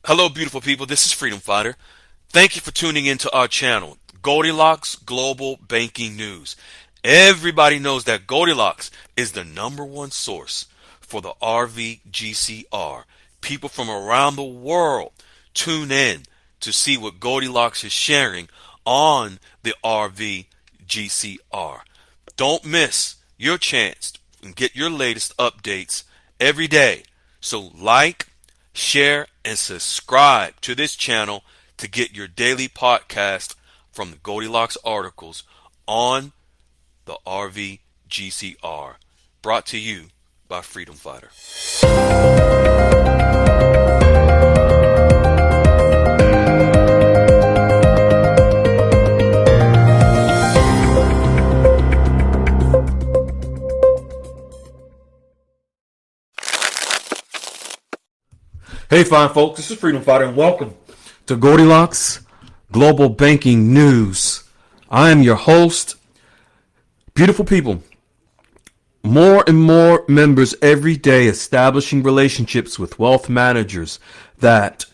Hello, beautiful people. This is Freedom Fighter. Thank you for tuning into our channel, Goldilocks Global Banking News. Everybody knows that Goldilocks is the #1 source for the RVGCR. People from around the world tune in to see what Goldilocks is sharing on the RVGCR. Don't miss your chance and get your latest updates every day. So like, share, and subscribe to this channel to get your daily podcast from the Goldilocks articles on the RVGCR. Brought to you by Freedom Fighter. Hey, fine folks, this is Freedom Fighter, and welcome to Goldilocks Global Banking News. I am your host. Beautiful people, more and more members every day establishing relationships with wealth managers that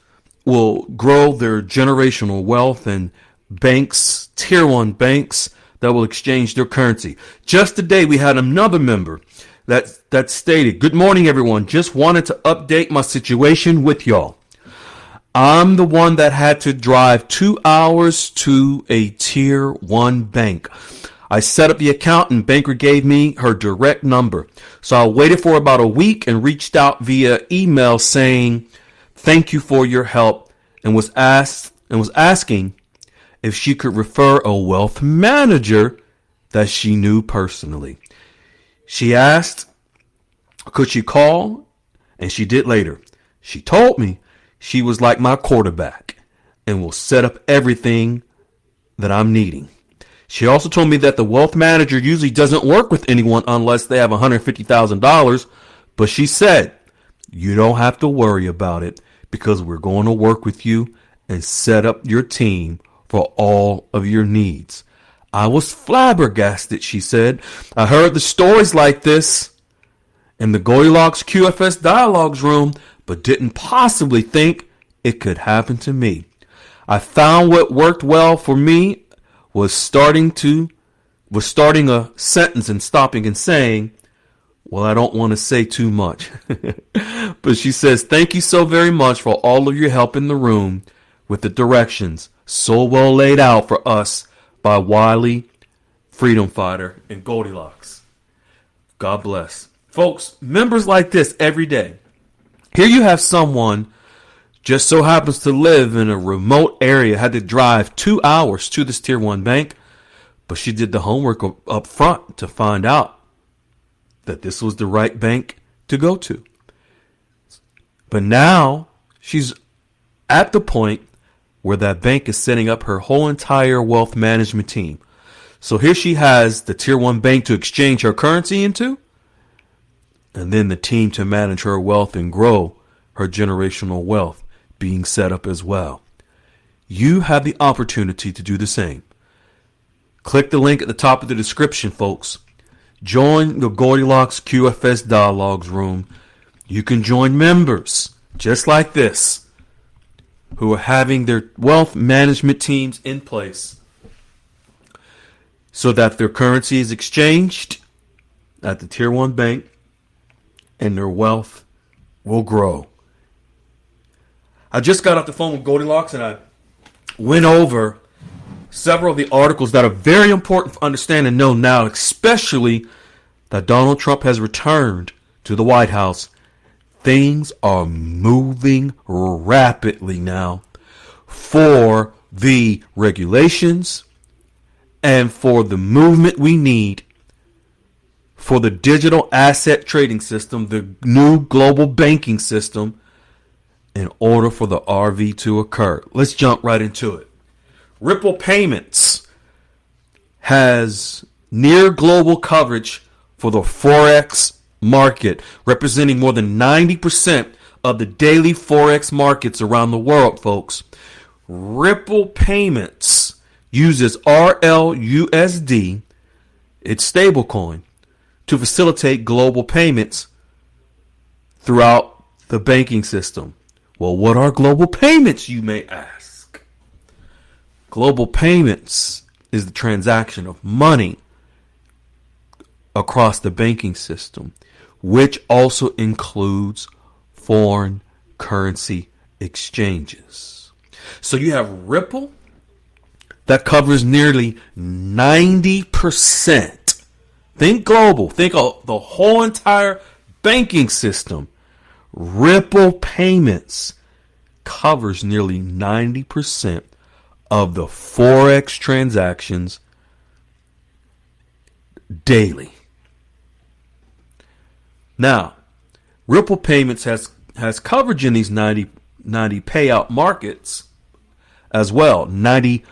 will grow their generational wealth, and banks, tier 1 banks that will exchange their currency. Just today we had another member that stated, "Good morning, everyone. Just wanted to update my situation with y'all. I'm the one that had to drive 2 hours to a tier 1 bank. I set up the account and banker gave me her direct number. So I waited for about a week and reached out via email saying thank you for your help, and was asking if she could refer a wealth manager that she knew personally. She asked, could she call? And she did later. She told me she was like my quarterback and will set up everything that I'm needing. She also told me that the wealth manager usually doesn't work with anyone unless they have $150,000. But she said, you don't have to worry about it because we're going to work with you and set up your team for all of your needs. I was flabbergasted, she said. I heard the stories like this in the Goldilocks QFS Dialogues room, but didn't possibly think it could happen to me. I found what worked well for me was starting a sentence and stopping and saying, well, I don't want to say too much. But she says, thank you so very much for all of your help in the room with the directions so well laid out for us by Wiley, Freedom Fighter, and Goldilocks. God bless. Folks, members like this every day. Here you have someone just so happens to live in a remote area, had to drive 2 hours to this tier 1 bank, but she did the homework up front to find out that this was the right bank to go to. But now she's at the point where that bank is setting up her whole entire wealth management team. So here she has the tier 1 bank to exchange her currency into, and then the team to manage her wealth and grow her generational wealth being set up as well. You have the opportunity to do the same. Click the link at the top of the description, folks. Join the Goldilocks QFS Dialogues room. You can join members just like this who are having their wealth management teams in place so that their currency is exchanged at the tier 1 bank and their wealth will grow. I just got off the phone with Goldilocks and I went over several of the articles that are very important for understand and know now, especially that Donald Trump has returned to the White House. Things are moving rapidly now for the regulations and for the movement we need for the digital asset trading system, the new global banking system, in order for the RV to occur. Let's jump right into it. Ripple Payments has near global coverage for the Forex market, representing more than 90% of the daily Forex markets around the world, folks. Ripple Payments uses RLUSD, its stablecoin, to facilitate global payments throughout the banking system. Well, what are global payments, you may ask? Global payments is the transaction of money across the banking system, which also includes foreign currency exchanges. So you have Ripple that covers nearly 90%. Think global. Think of the whole entire banking system. Ripple Payments covers nearly 90% of the Forex transactions daily. Now, Ripple Payments has coverage in these 90 payout markets as well. 90,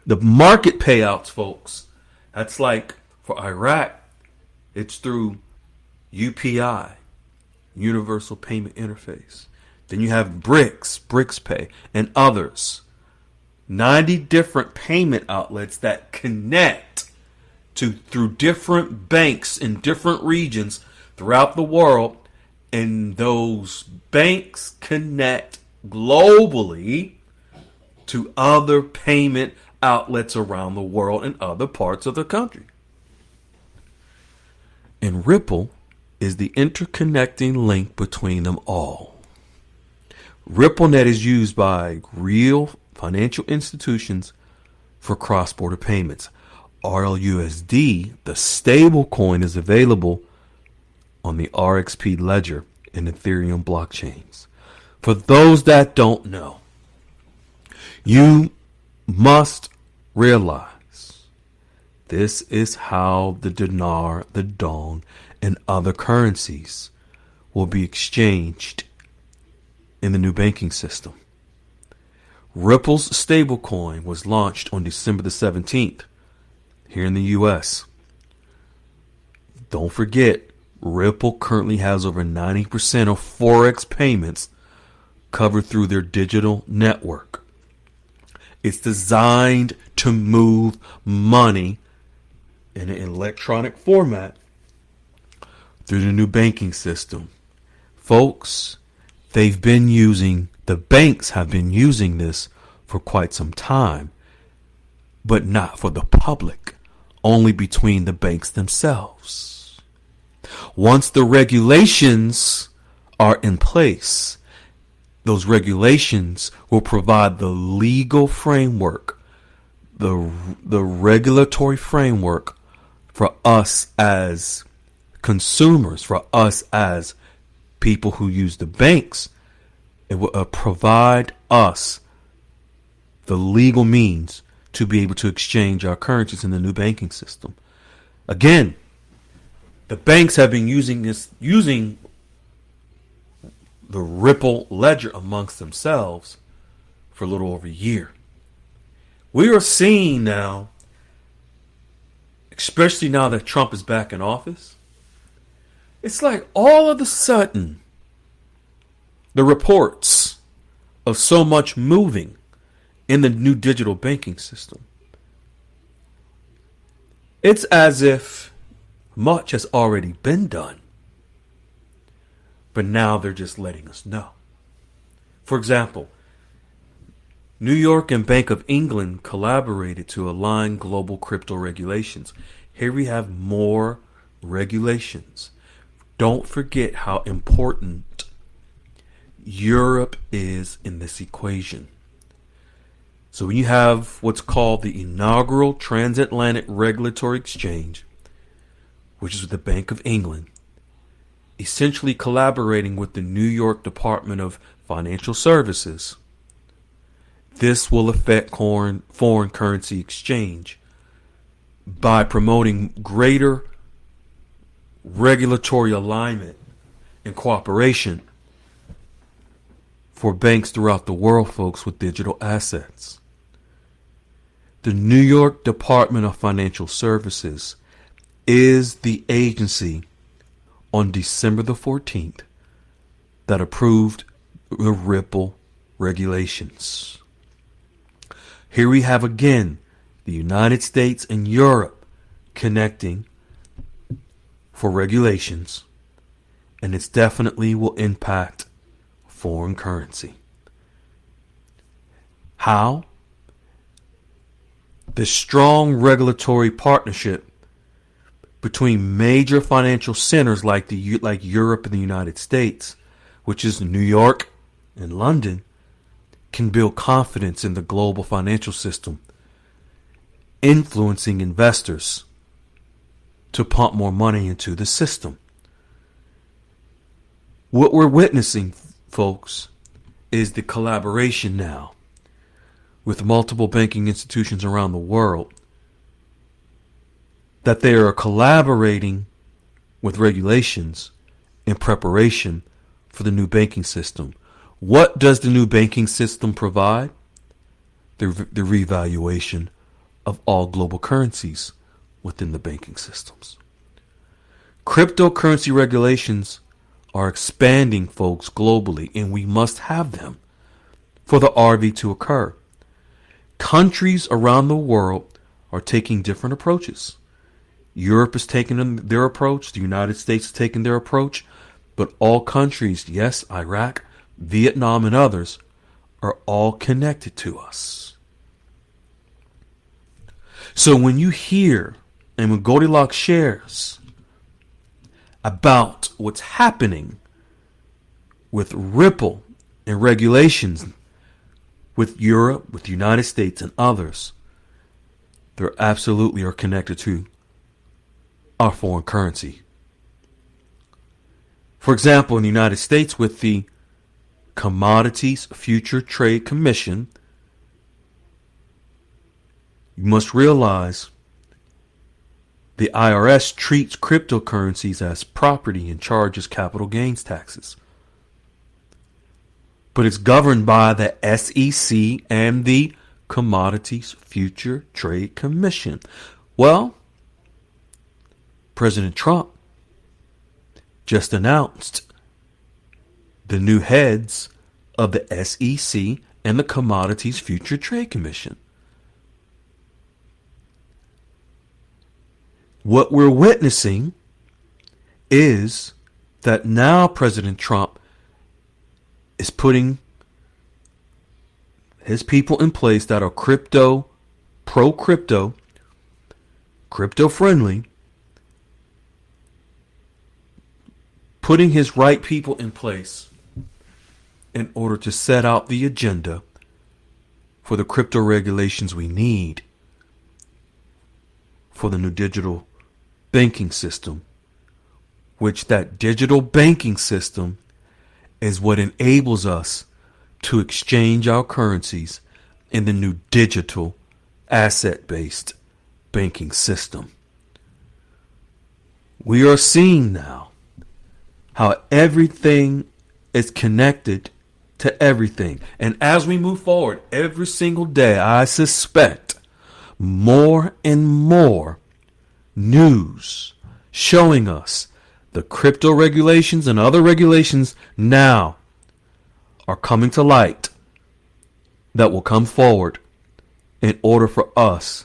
the market payouts, folks. That's like for Iraq, it's through UPI, Universal Payment Interface. Then you have BRICS Pay, and others. 90 different payment outlets that connect through different banks in different regions throughout the world, and those banks connect globally to other payment outlets around the world and other parts of the country. And Ripple is the interconnecting link between them all. RippleNet is used by real financial institutions for cross-border payments. RLUSD, the stable coin, is available on the RXP ledger and Ethereum blockchains. For those that don't know, you must realize this is how the dinar, the dong, and other currencies will be exchanged in the new banking system. Ripple's stablecoin was launched on December the 17th here in the U.S. Don't forget, Ripple currently has over 90% of Forex payments covered through their digital network. It's designed to move money in an electronic format through the new banking system. Folks, the banks have been using this for quite some time, but not for the public, only between the banks themselves. Once the regulations are in place, those regulations will provide the legal framework, the regulatory framework for us as consumers, for us as people who use the banks. It will provide us the legal means to be able to exchange our currencies in the new banking system. Again, the banks have been using the Ripple ledger amongst themselves for a little over a year. We are seeing now, especially now that Trump is back in office, it's like all of a sudden the reports of so much moving in the new digital banking system, it's as if much has already been done, but now they're just letting us know. For example, New York and Bank of England collaborated to align global crypto regulations. Here we have more regulations. Don't forget how important Europe is in this equation. So when you have what's called the inaugural Transatlantic Regulatory Exchange, which is with the Bank of England, essentially collaborating with the New York Department of Financial Services, this will affect foreign currency exchange by promoting greater regulatory alignment and cooperation for banks throughout the world, folks, with digital assets. The New York Department of Financial Services is the agency on December the 14th that approved the Ripple regulations. Here we have again the United States and Europe connecting for regulations, and it definitely will impact foreign currency. How? The strong regulatory partnership between major financial centers like Europe and the United States, which is New York and London, can build confidence in the global financial system, influencing investors to pump more money into the system. What we're witnessing, folks, is the collaboration now with multiple banking institutions around the world, that they are collaborating with regulations in preparation for the new banking system. What does the new banking system provide? The revaluation of all global currencies within the banking systems. Cryptocurrency regulations are expanding, folks, globally, and we must have them for the RV to occur. Countries around the world are taking different approaches. Europe is taking their approach. The United States is taking their approach. But all countries, yes, Iraq, Vietnam, and others, are all connected to us. So when you hear, and when Goldilocks shares about what's happening with Ripple and regulations with Europe, with the United States, and others, they absolutely are connected to our foreign currency. For example, in the United States, with the Commodities Future Trade Commission, you must realize the IRS treats cryptocurrencies as property and charges capital gains taxes. But it's governed by the SEC and the Commodities Future Trade Commission. Well, President Trump just announced the new heads of the SEC and the Commodities Future Trade Commission. What we're witnessing is that now President Trump is putting his people in place that are pro-crypto, crypto-friendly, putting his right people in place in order to set out the agenda for the crypto regulations we need for the new digital banking system, which that digital banking system is what enables us to exchange our currencies in the new digital asset-based banking system. We are seeing now how everything is connected to everything. And as we move forward every single day, I suspect more and more news showing us the crypto regulations and other regulations now are coming to light that will come forward in order for us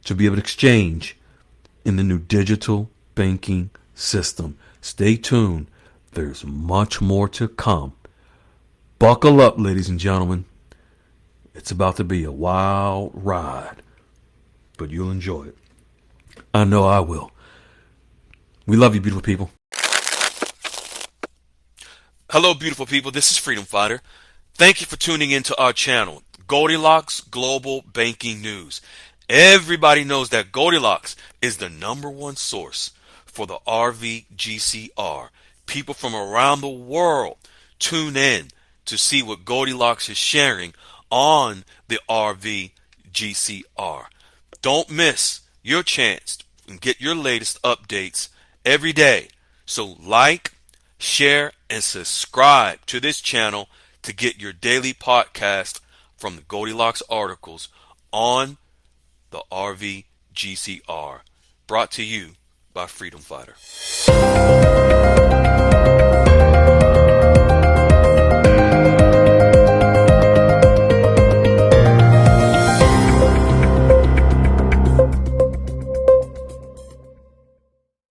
to be able to exchange in the new digital banking system. Stay tuned. There's much more to come. Buckle up, ladies and gentlemen. It's about to be a wild ride, but you'll enjoy it. I know I will. We love you, beautiful people. Hello, beautiful people. This is Freedom Fighter. Thank you for tuning into our channel, Goldilocks Global Banking News. Everybody knows that Goldilocks is the #1 source for the RVGCR. People from around the world tune in to see what Goldilocks is sharing on the RVGCR. Don't miss your chance and get your latest updates every day. So like, share, and subscribe to this channel to get your daily podcast from the Goldilocks articles on the RVGCR. Brought to you by Freedom Fighter.